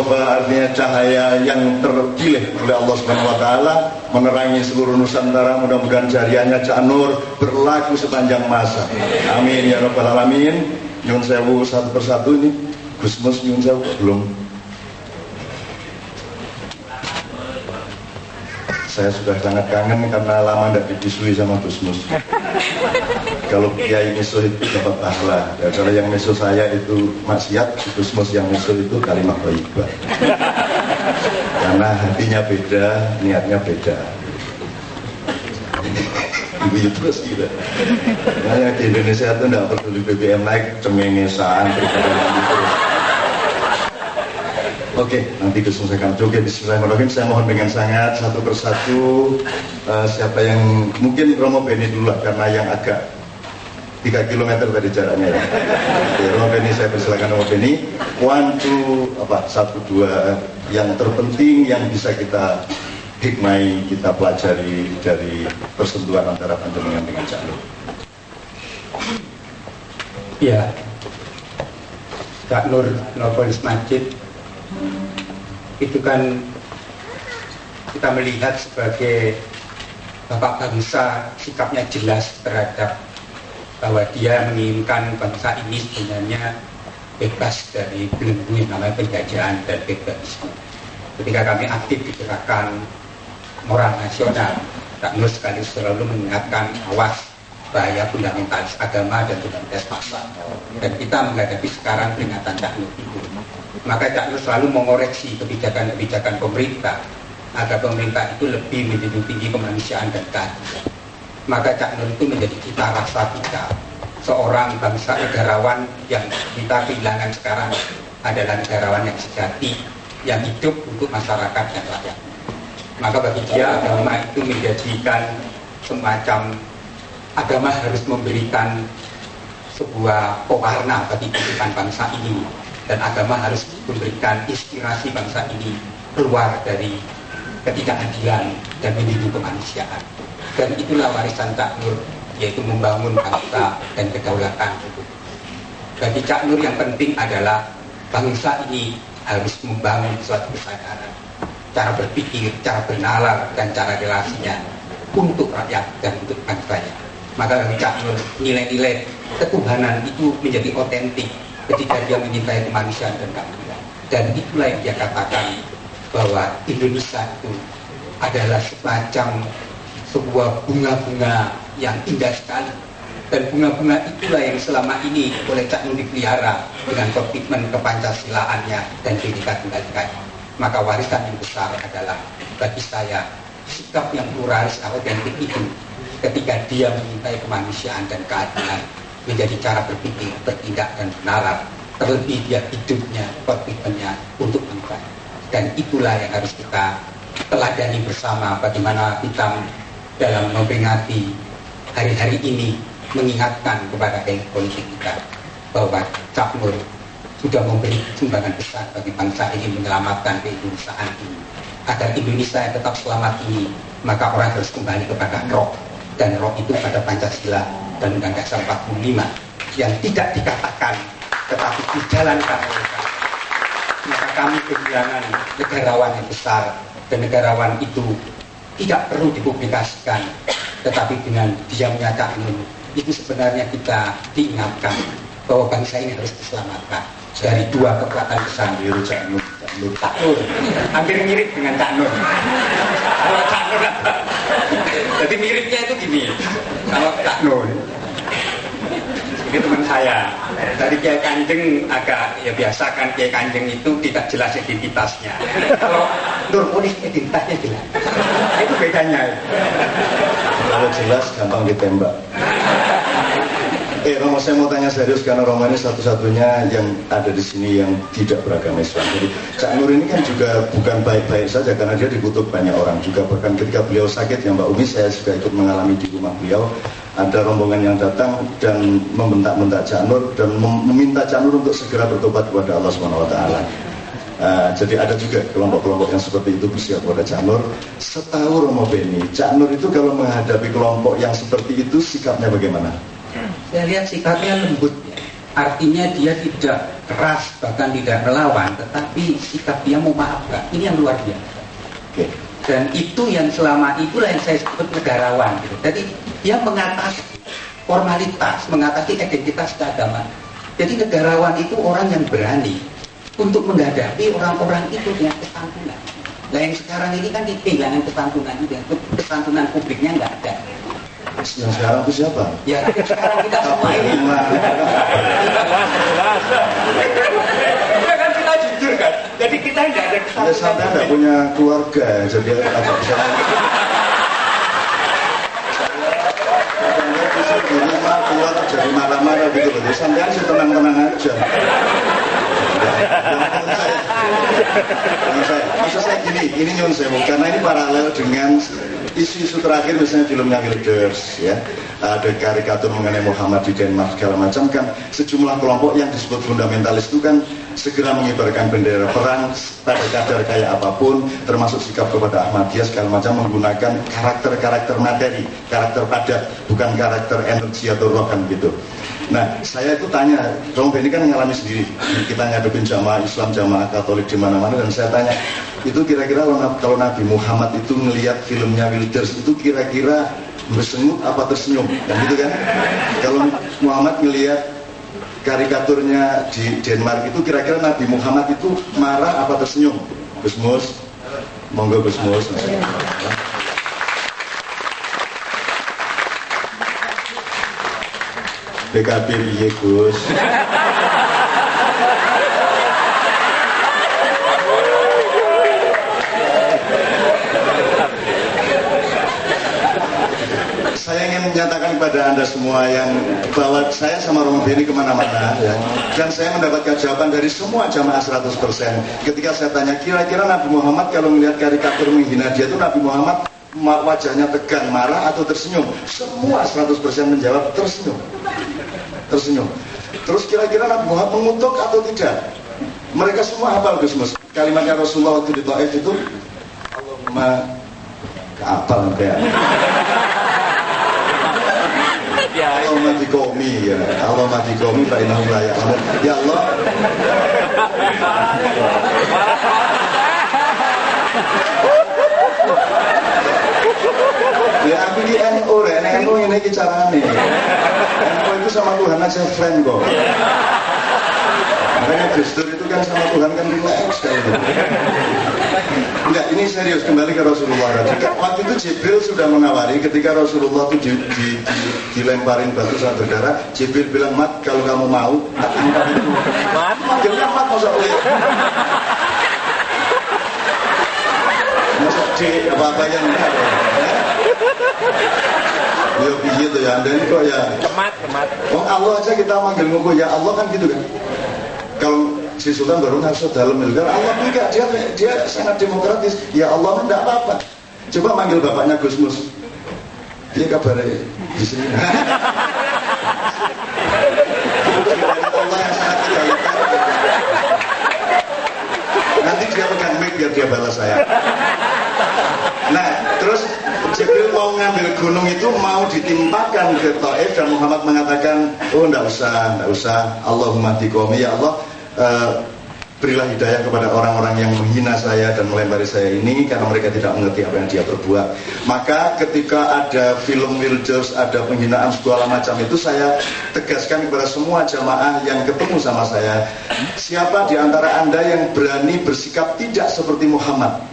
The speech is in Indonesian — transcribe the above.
Mustafa artinya cahaya yang terpilih oleh Allah Subhanahu wa taala menerangi seluruh Nusantara. Mudah-mudahan jariahnya Cak Nur berlaku sepanjang masa. Amin ya rabbal alamin. Nyun sewu satu persatu ini. Gusmus nyun sewu belum. Saya sudah sangat kangen karena lama tidak dibisui sama Gusmus. Kalau Kiai Meso itu dapat pahala. Ya, kalau yang Meso saya itu maksiat, Gusmus yang Meso itu kalimat thayyibah. Karena hatinya beda, niatnya beda. Ibu terus gila. Makanya di Indonesia itu tidak peduli BBM naik, cemengesan, terus. Oke, nanti Gus Mus akan joget. Bismillahirrahmanirrahim. Saya mohon dengan sangat satu persatu siapa yang mungkin Romo Beni dulu lah, karena yang agak 3 km tadi jaraknya ya. Oke, Romo Beni saya persilakan. Romo Beni. 1, 2, 1, 2 yang terpenting yang bisa kita hikmai, kita pelajari dari persentuhan antara panjenengan dengan Cak Nur. Ya, Cak Nur Nurholis Majid itu kan kita melihat sebagai bapak bangsa, sikapnya jelas terhadap bahwa dia menginginkan bangsa ini sebenarnya bebas dari belenggu yang namanya penjajahan dan feodalisme. Ketika kami aktif di gerakan moral nasional, Cak Nur sekali selalu mengingatkan awas bahaya fundamentalis agama dan fundamentalis massa. Dan kita menghadapi sekarang peringatan Cak Nur itu. Maka Cak Nur selalu mengoreksi kebijakan-kebijakan pemerintah agar pemerintah itu lebih menjunjung tinggi kemanusiaan dan keadilan. Maka Cak Nur itu menjadi cita rasa kita, seorang bangsa negarawan yang kita kehilangan sekarang adalah negarawan yang sejati, yang hidup untuk masyarakat dan rakyat. Maka bagi dia agama itu menjadikan semacam agama harus memberikan sebuah pewarna bagi kehidupan bangsa ini, dan agama harus memberikan inspirasi bangsa ini keluar dari ketidakadilan dan menjunjung kemanusiaan. Dan itulah warisan Cak Nur, yaitu membangun bangsa dan kedaulatan. Bagi Cak Nur yang penting adalah bangsa ini harus membangun suatu kesadaran, cara berpikir, cara bernalar, dan cara relasinya untuk rakyat dan untuk bangsanya. Maka bagi Cak Nur, nilai-nilai ketuhanan itu menjadi otentik ketika dia menyintai kemanusiaan dan keadilan. Dan itulah yang dia katakan bahwa Indonesia itu adalah semacam sebuah bunga-bunga yang indah sekali. Dan bunga-bunga itulah yang selama ini oleh Cak Nur dipelihara dengan komitmen kepancasilaannya dan Bhinneka Tunggal Ika. Maka warisan yang besar adalah bagi saya sikap yang pluralis autentik itu ketika dia menyintai kemanusiaan dan keadilan menjadi cara berpikir, bertindak, dan bernalar. Terlebih dia hidupnya, komitmennya untuk bangsa. Dan itulah yang harus kita teladani bersama, bagaimana kita dalam memperingati hari-hari ini mengingatkan kepada elit politik kita bahwa Cak Nur sudah memberi sumbangan besar bagi bangsa ini, menyelamatkan keindonesiaan ini. Agar Indonesia yang tetap selamat ini, maka orang harus kembali kepada roh, dan roh itu pada Pancasila dan Undang-Undang Dasar 45 yang tidak dikatakan tetapi dijalankan oleh kami. Maka kami kehilangan negarawan yang besar, dan negarawan itu tidak perlu dipublikasikan, tetapi dengan diamnya Cak Nur itu sebenarnya kita diingatkan bahwa bangsa ini harus diselamatkan dari dua kekuatan besar. Cak Nur hampir mirip dengan Cak Nur. Kalau Cak Nur jadi miripnya itu gini, kalau Cak Nur ini teman saya dari Kiai Kanjeng, agak ya biasa kan Kiai Kanjeng itu tidak jelas identitasnya. Kalau Nurholis identitasnya jelas. Itu bedanya. Kalau jelas gampang ditembak. Romo, saya mau tanya serius karena Romo ini satu-satunya yang ada di sini yang tidak beragama Islam. Jadi Cak Nur ini kan juga bukan baik-baik saja karena dia dikutuk banyak orang juga. Bahkan ketika beliau sakit ya Mbak Umi, saya juga ikut mengalami di rumah beliau. Ada rombongan yang datang dan membentak-bentak Cak Nur dan meminta Cak Nur untuk segera bertobat kepada Allah Subhanahu wa taala. Jadi ada juga kelompok-kelompok yang seperti itu bersiap kepada Cak Nur. Setahu Romo Beni, Cak Nur itu kalau menghadapi kelompok yang seperti itu sikapnya bagaimana? Saya lihat sikapnya lembut, artinya dia tidak keras, bahkan tidak melawan, tetapi sikap dia memaafkan. Ini yang luar biasa. Dan itu yang selama itulah yang saya sebut negarawan gitu. Jadi dia mengatasi formalitas, mengatasi identitas keagamaan. Jadi negarawan itu orang yang berani untuk menghadapi orang-orang itu dengan kesantunan. Nah yang sekarang ini kan kehilangan kesantunan itu, kesantunan publiknya nggak ada. Yang sekarang itu siapa? Ya sekarang kita semua ini. Ya kan kita jujur kan. Jadi kita nggak ada Anda sampai nggak punya keluarga, jadi agak bisa. Di rumah keluar jadi marah-marah gitu loh. Sampai sih tenang-tenang aja. Maksud saya gini, ini nyun sewu, karena ini paralel dengan isu-isu terakhir misalnya filmnya Wilders ya, ada karikatur mengenai Muhammad di Denmark segala macam kan, sejumlah kelompok yang disebut fundamentalis itu kan segera mengibarkan bendera perang pada kadar kayak apapun, termasuk sikap kepada Ahmadiyah segala macam, menggunakan karakter-karakter materi, karakter padat, bukan karakter energi atau roh kan gitu. Nah, saya itu tanya, Romo Beni kan mengalami sendiri, kita ngadepin jamaah Islam, jamaah Katolik di mana-mana, dan saya tanya, itu kira-kira kalau Nabi Muhammad itu ngelihat filmnya Wilders itu kira-kira bersengut apa tersenyum, kan gitu kan? Kalau Muhammad ngelihat karikaturnya di Denmark itu kira-kira Nabi Muhammad itu marah apa tersenyum? Gusmus, monggo Gusmus. PKB piye Gus? Saya ingin menyatakan kepada Anda semua yang bahwa saya sama Romo Beni kemana-mana ya. Dan saya mendapatkan jawaban dari semua jamaah 100%. Ketika saya tanya kira-kira Nabi Muhammad kalau melihat karikatur menghina dia itu Nabi Muhammad wajahnya tegang, marah atau tersenyum? Semua 100% menjawab tersenyum. Tersenyum. Terus kira-kira Nabi Muhammad mengutuk atau tidak? Mereka semua hafal Gusmus. Kalimatnya Rasulullah waktu di Taif itu Allahumma hafal kayak Allahumma dikomi ya. Allahumma dikomi fa innahum la ya'lamun. Ya Allah. Ya aku di NU ya, NU ini carane. NU itu sama Tuhan aja friend kok. Makanya Gus Dur itu kan sama Tuhan kan relax sekali. Enggak, ini serius, kembali ke Rasulullah. Waktu itu Jibril sudah menawari ketika Rasulullah itu dilemparin batu saat berdarah. Jibril bilang, Mat, kalau kamu mau, angkat itu. Manggilnya Mat, masa di apa-apa yang enggak ya. Ya begitu ya, dan kok ya Kemat. Oh Allah aja kita manggil ngukuh ya Allah kan gitu kan. Kalau si Sultan baru ngasut dalam itu kan Allah enggak, dia sangat demokratis. Ya Allah enggak apa-apa. Coba manggil bapaknya Gusmus. Dia kabarnya di sini. Allah yang sangat kebaikan. Nanti dia pegang mic biar dia balas saya. Nah, terus Jibril mau ngambil gunung itu mau ditimpakan ke Taif dan Muhammad mengatakan, oh enggak usah, Allahumma dikomi, ya Allah, berilah hidayah kepada orang-orang yang menghina saya dan melempari saya ini karena mereka tidak mengerti apa yang dia perbuat. Maka ketika ada film Wilders, ada penghinaan segala macam itu, saya tegaskan kepada semua jamaah yang ketemu sama saya, siapa di antara Anda yang berani bersikap tidak seperti Muhammad?